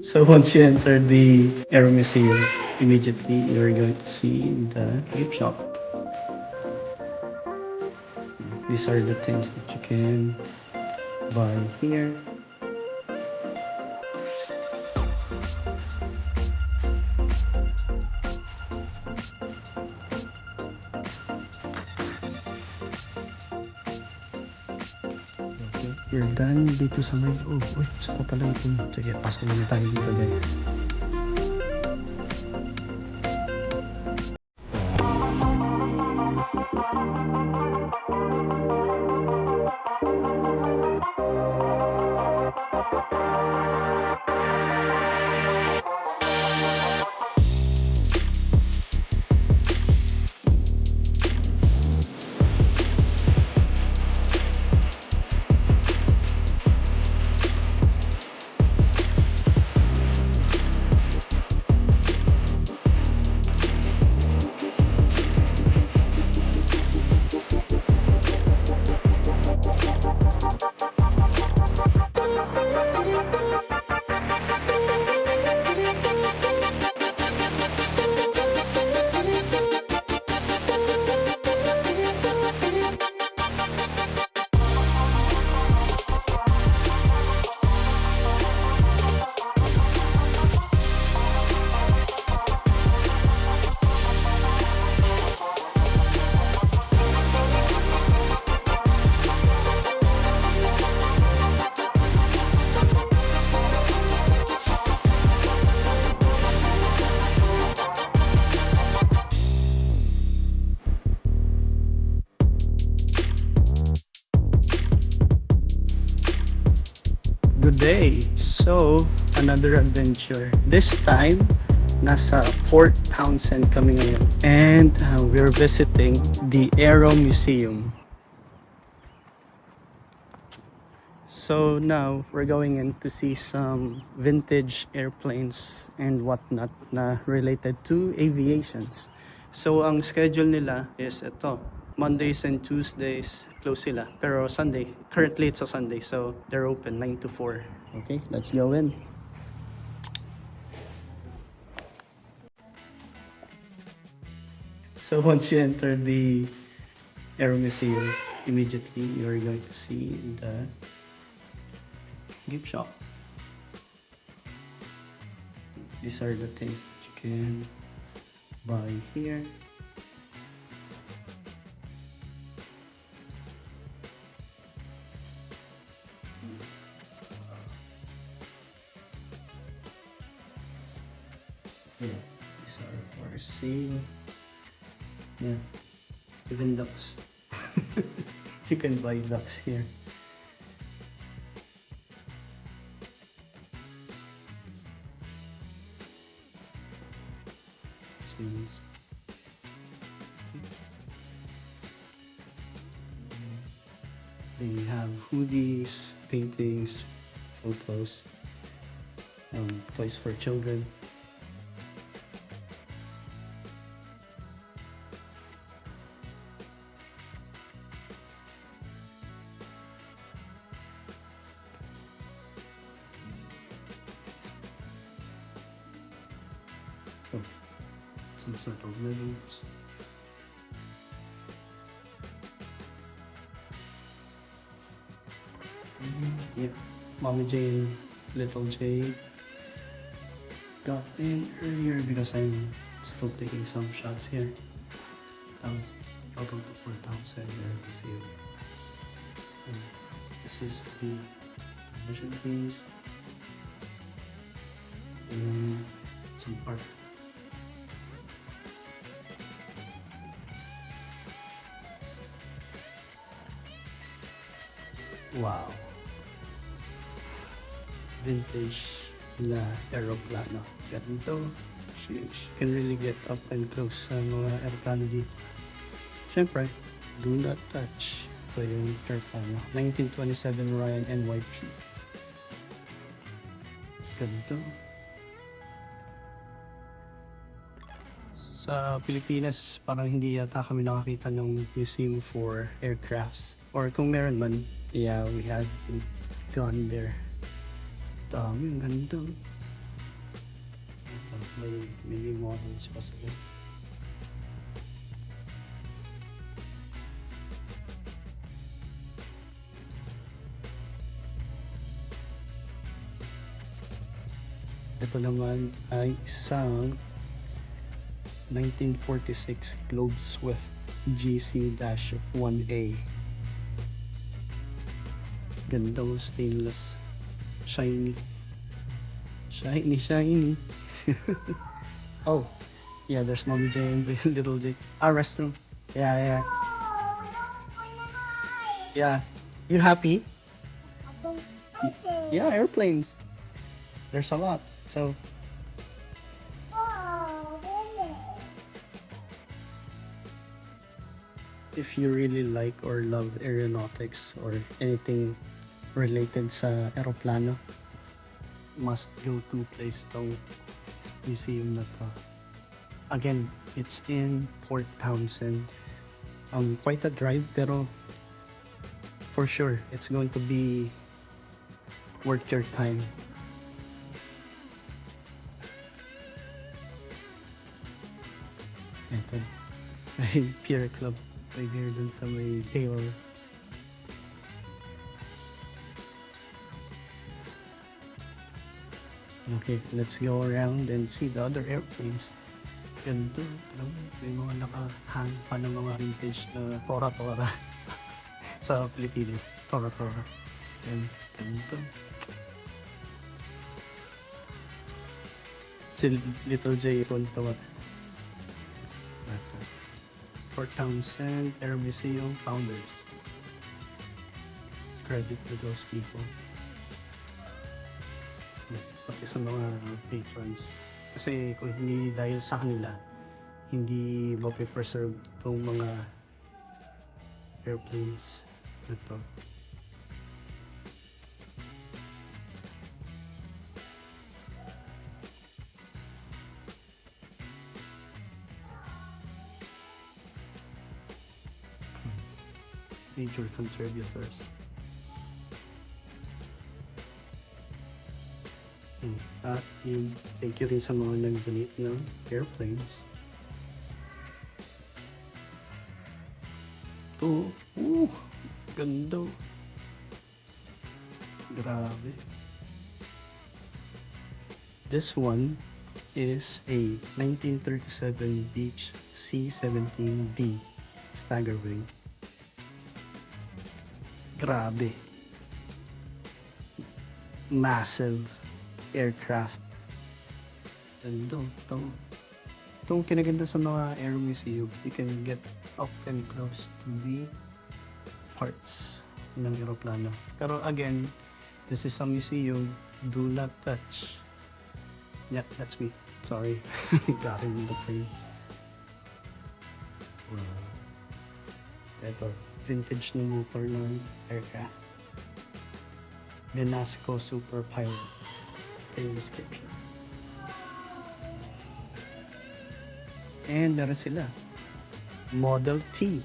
So once you enter the Aero Museum, immediately you're going to see the gift shop. These are the things that you can buy here. Okay, we're done dito sa may... Oh, uy, saka pala ito. Sige, pasok muna tayo dito guys. Good day! So, another adventure. This time, nasa Fort Townsend kami ngayon. And we're visiting the Aero Museum. So now, we're going in to see some vintage airplanes and whatnot na related to aviations. So, ang schedule nila is ito. Mondays and Tuesdays, close sila. Pero Sunday, currently it's a Sunday, so they're open 9 to 4. Okay, let's go in. So once you enter the Aero Museum, immediately you're going to see the gift shop. These are the things that you can buy here. Yeah, these are for sale. Yeah, even ducks. You can buy ducks here. Swings. They have hoodies, paintings, photos, toys for children. Oh, some sort of ribbons. Yeah, Mommy Jane, Little J got in earlier because I'm still taking some shots here. Welcome to Fort Townsend Aero Museum. And this is the admission fees and some art. Wow! Vintage na aeroplano. Ganito. You can really get up and close sa mga aeroplano dito. Siyempre, do not touch. Ito yung aeroplano. 1927 Ryan NYP. Ganito. Sa Pilipinas, parang hindi yata kami nakakita ng museum for aircrafts. Or kung meron man, yeah, we had gone there. Dami, ang ganda. may mini models pa sila. Ito naman ay isang 1946 Globe Swift GC-1A. Ganda, stainless, shiny. Shiny. Oh, yeah, there's Mommy J and Little J. Restroom. Yeah. Yeah. You happy? Yeah, airplanes. There's a lot. So, if you really like or love aeronautics or anything related sa aeroplano, must go to place tong museum na to. Again, it's in Port Townsend. Quite a drive, pero for sure it's going to be worth your time. Ito ay Pier Club right here dun sa may Taylor. Okay, let's go around and see the other airplanes. Ganito, may mga nakahang pa ng mga vintage na tora-tora sa Pilipinas. Tora-tora. And ganito. Si Little J punto. Port Townsend Air Museum founders. Credit to those people. Pati sa mga patrons. Kasi kung hindi dahil sa kanila, hindi mapipreserve itong mga airplanes na to. Major contributors. At yung thank you rin sa mga nag-donate ng airplanes. Ito, ganda. Grabe. This one is a 1937 Beech C-17D Staggerwing. Grabe. Massive aircraft. Ganda. Itong kinaganda sa mga air museum, you can get up and close to the parts ng aeroplano. Pero again, this is a museum. Do not touch. Yeah, that's me. Sorry. Got him in the frame. Ito, vintage na motor ng aircraft. Benasco Super Pilot. Ito yung description. And meron sila. Model T.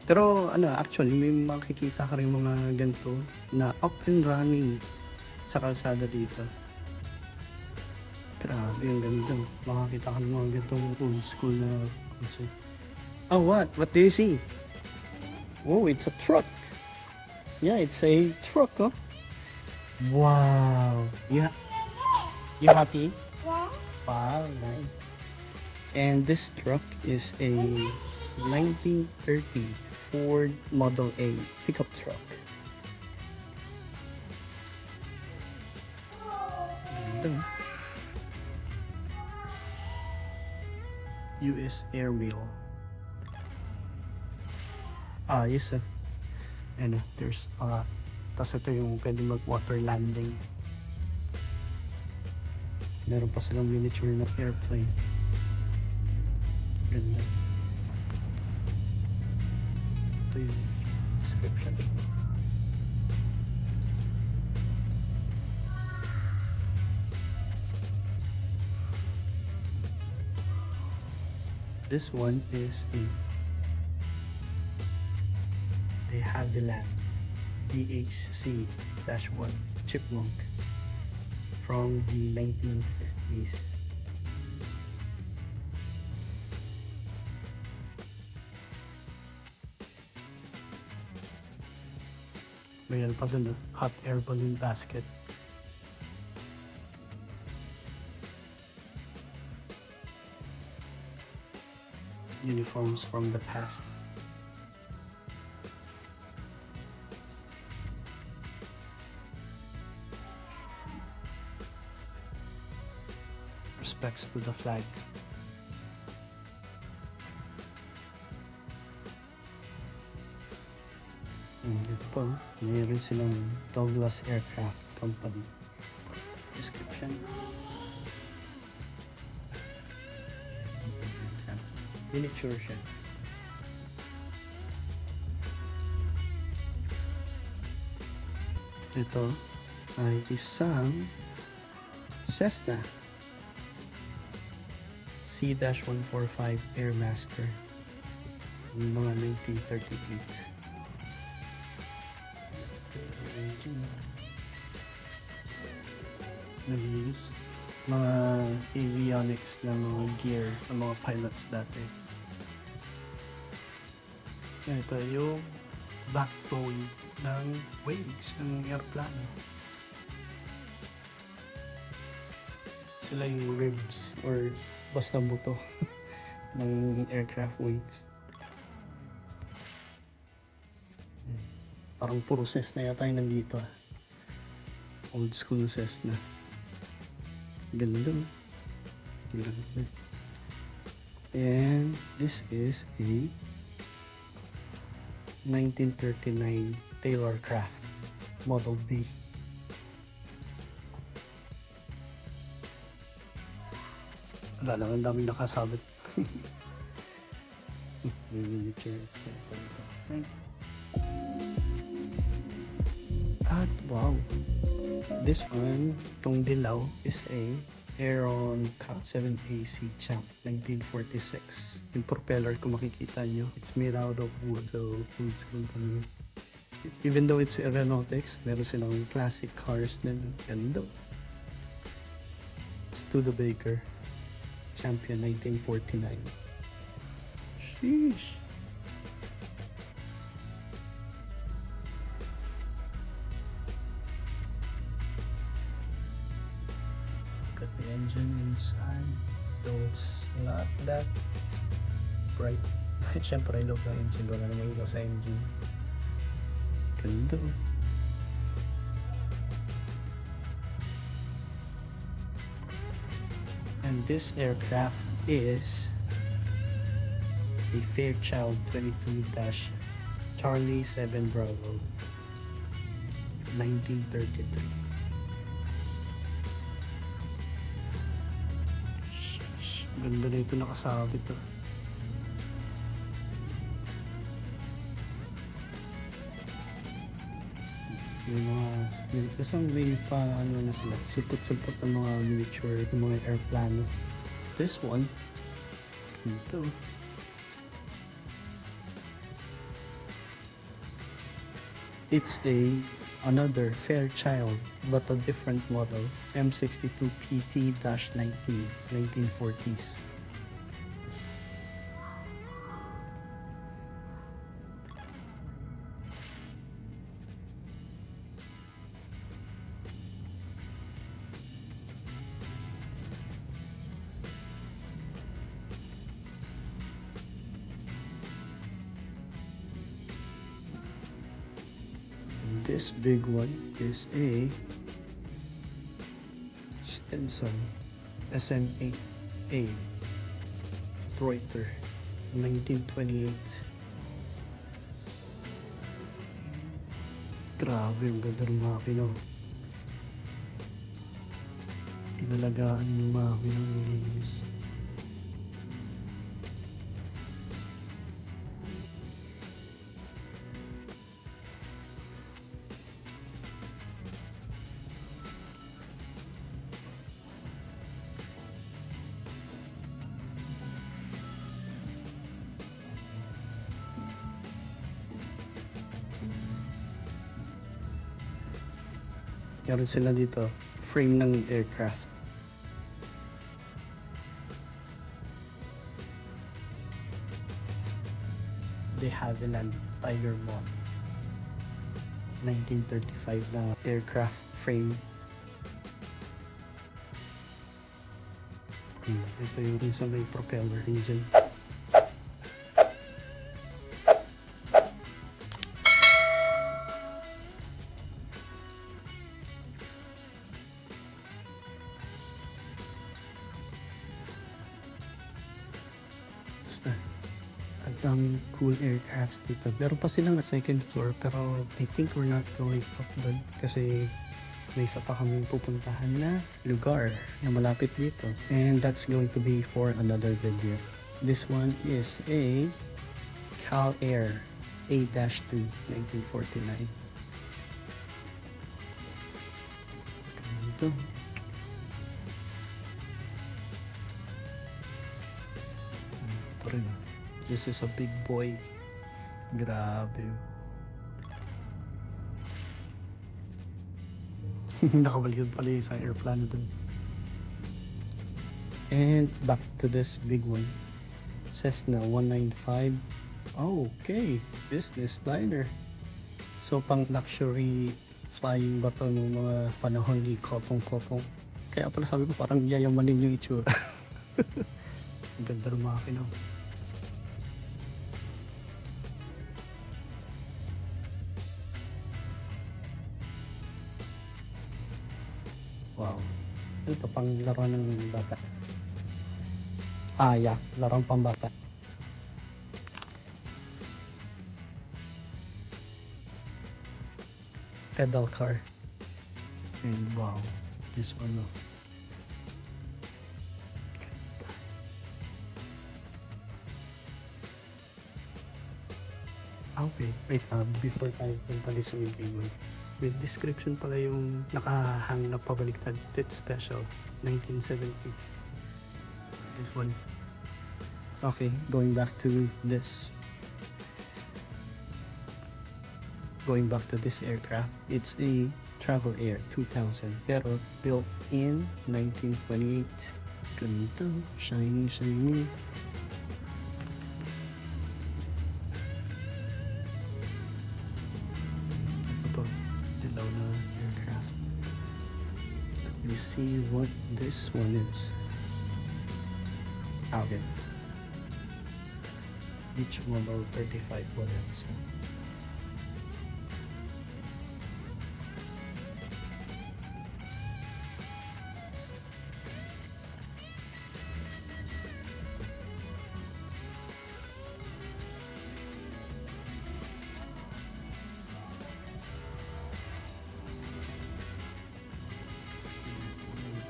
Pero actually may makikita ka rin mga ganito na up and running sa kalsada dito. Grabe, yung ganda. Makakita ka ng mga ganitong old school na concept. Oh, what? What do you see? Oh, it's a truck. Yeah, it's a truck, oh. Wow. Yeah. You happy? Yeah. Wow, nice. And this truck is a 1930 Ford Model A pickup truck. Ganda. US Airmail. Yes. There's tapos ito yung pwede mag-water landing. Meron pa silang miniature na airplane. Ganda. Ito yung description. This one is a De Havilland DHC-1 Chipmunk from the 1950s. Mayroon pa dun, hot air balloon basket. Uniforms from the past. Respects to the flag. Ito po, mayroon silang Douglas Aircraft Company. Description. Miniature siya. Ito ay isang Cessna C-145 Airmaster ng mga 1938. Nag-use mga avionics ng mga gear ng mga pilots dati. Ito yung backbone ng wings ng airplane. Sila yung ribs or basta buto ng aircraft wings. Parang puro Cessna yata yung nandito. Old school Cessna. Ganda. Ganda. And this is a 1939 Taylor Craft Model B. Wala lang, ang daming nakasabit. Miniature. At wow, this one, itong dilaw, is a Aeron Cat 7AC Champ 1946. Yung propeller, kung makikita nyo, it's made out of wood, so wood company. Even though it's aeronautics, meron silang classic cars din. Ganda. Studebaker Champion 1949. Sheesh. Look at the engine inside. Though it's not that bright. Siyempre, ilaw sa engine. Wala namang ilaw sa engine. Ganda. And this aircraft is a Fairchild 22-Charlie 7 Bravo 1933. Ganda na ito, nakasabit to. May mga, kasang may pa ano na sila, supot-supot ng mga miniature, ng mga airplano. This one, ito. It's another Fairchild, but a different model, M62 PT-19, 1940s. This big one is a Stinson SMA-A Reuter 1928. Grabe, ang ganda ng makina. Inalagaan yung makina ng linis. Meron sila dito, frame ng aircraft. De Havilland Tiger Moth. 1935 na aircraft frame. Ito yung isa may propeller engine. Basta, ang daming cool aircrafts dito. Meron pa silang second floor pero I think we're not going up doon kasi may isa pa kami pupuntahan na lugar na malapit dito. And that's going to be for another video. This one is a Cal Air A-2 1949. Ganito. Ito rin. This is a big boy. Grabe. Nakabaliktad pala yung isang airplane dun. And back to this big one. Cessna 195. Oh, okay. Business liner. So pang luxury flying ba to ng mga panahon ni Kopong-Kopong? Kaya pala sabi ko parang yayamanin yung itsura. Ang ganda ng makina. Wow. Ito pang laro ng bata. Ah, yeah. Larong pang bata. Pedal car. And wow. This one, oh. Okay. Wait, before tayo punta sa video. With description pala yung nakahang na pabaliktad. It's special. 1970. This one. Okay, going back to this. Going back to this aircraft. It's a Travel Air 2000. Pero built in 1928. Ganito. Shiny, shiny. Aircraft. Let me see what this one is. Okay. Each model 35 bullets.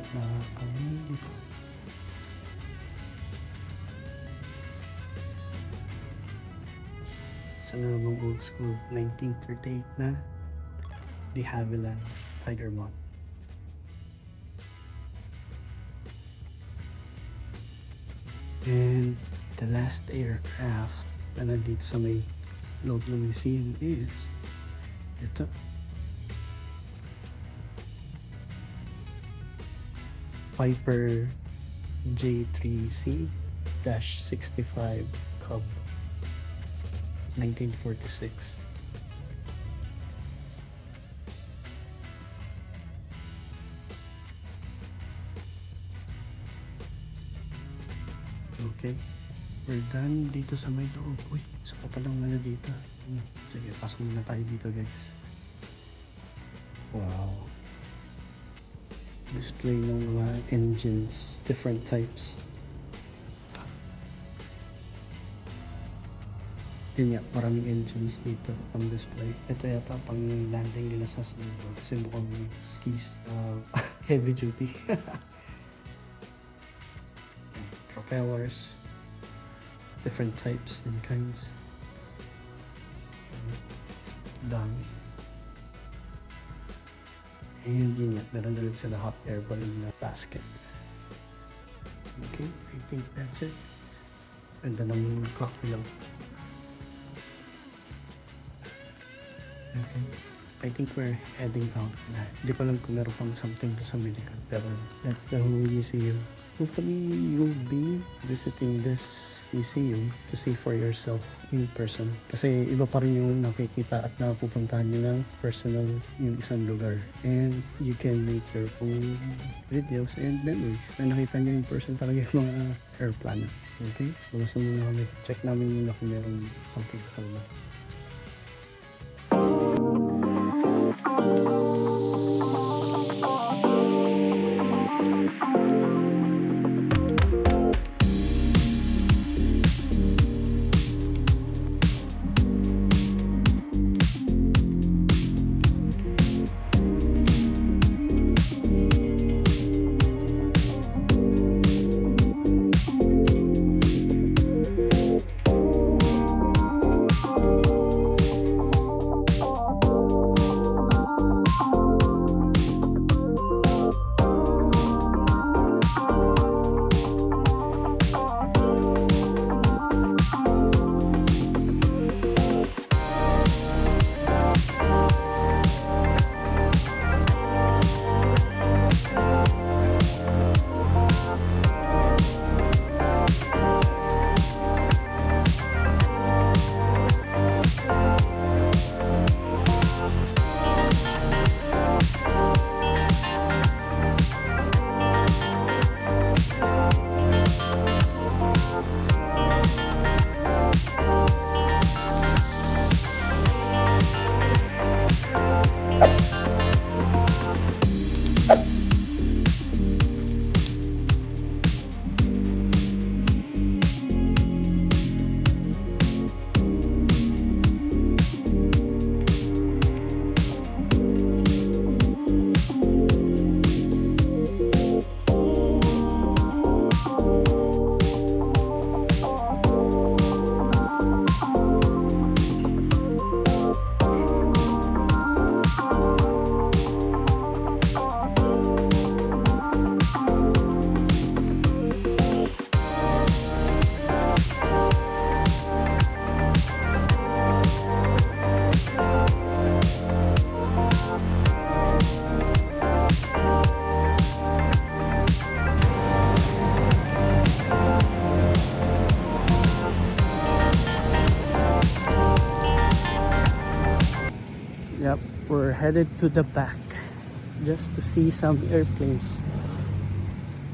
Na kami dito. Sa namang old school 1938 na de Havilland Tiger Moth. And the last aircraft na nandito sa may loob ng museum is ito. Piper J3C-65 Cub 1946. Okay, we're done dito sa may loob. Uy, isa pa palang dito. Sige, pasok muna tayo dito guys. Wow. Display ng mga engines, different types. Yun nga, maraming engines dito ang display. Ito yata pang landing nila sa snowboard kasi mukhang skis heavy duty. Propellers, different types and kinds. Dami. And yun nga, meron na rin sila hot air balloon na basket. Okay, I think that's it. Ganda ng clock lang. Okay, I think we're heading out na. Hindi ko alam kung meron pang something to sa medical, pero that's the whole museum. hopefully you'll be visiting this museum to see for yourself in person. Kasi iba pa rin yung nakikita at napupuntahan nyo ng personal yung isang lugar. And you can make your own videos and memories na nakita nyo in person talaga yung mga airplane. Okay? Labas na muna kami. Check namin muna kung merong something sa labas. Yep, we're headed to the back just to see some airplanes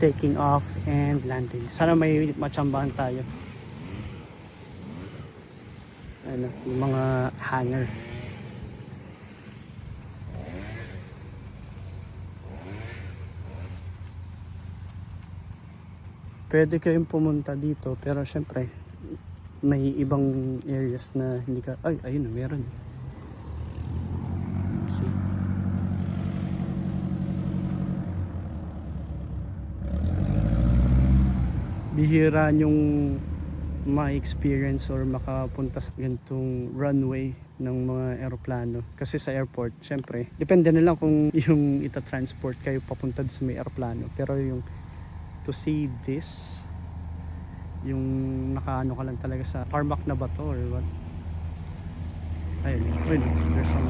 taking off and landing. Sana may matsambahan tayo. Ano, yung mga hangar. Pwede kayong pumunta dito pero syempre may ibang areas na hindi ka... Ay, ayun na, meron. See? Bihira yung ma-experience or makapunta sa ganitong runway ng mga eroplano. Kasi sa airport, syempre, depende na lang kung yung ita-transport kayo papunta sa may eroplano. Pero yung to see this, yung nakaano ka lang talaga sa tarmac na ba to or what? Ayun, wait, there's some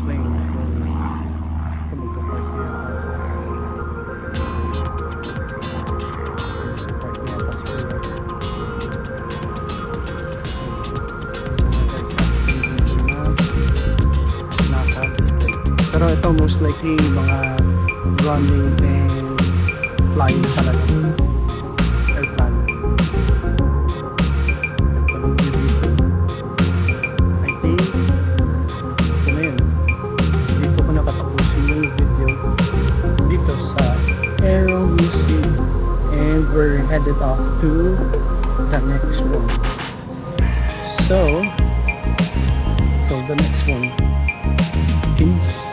planes going. Ito magpa-park na yata. Magpa-park na yata si Kuya. Naka-display. Pero ito most likely mga running and flying talaga. Airplane. I think ito na yun. Dito ko nakatapusin yung video dito sa Aero Museum and we're headed off to the next one. So the next one. Peace.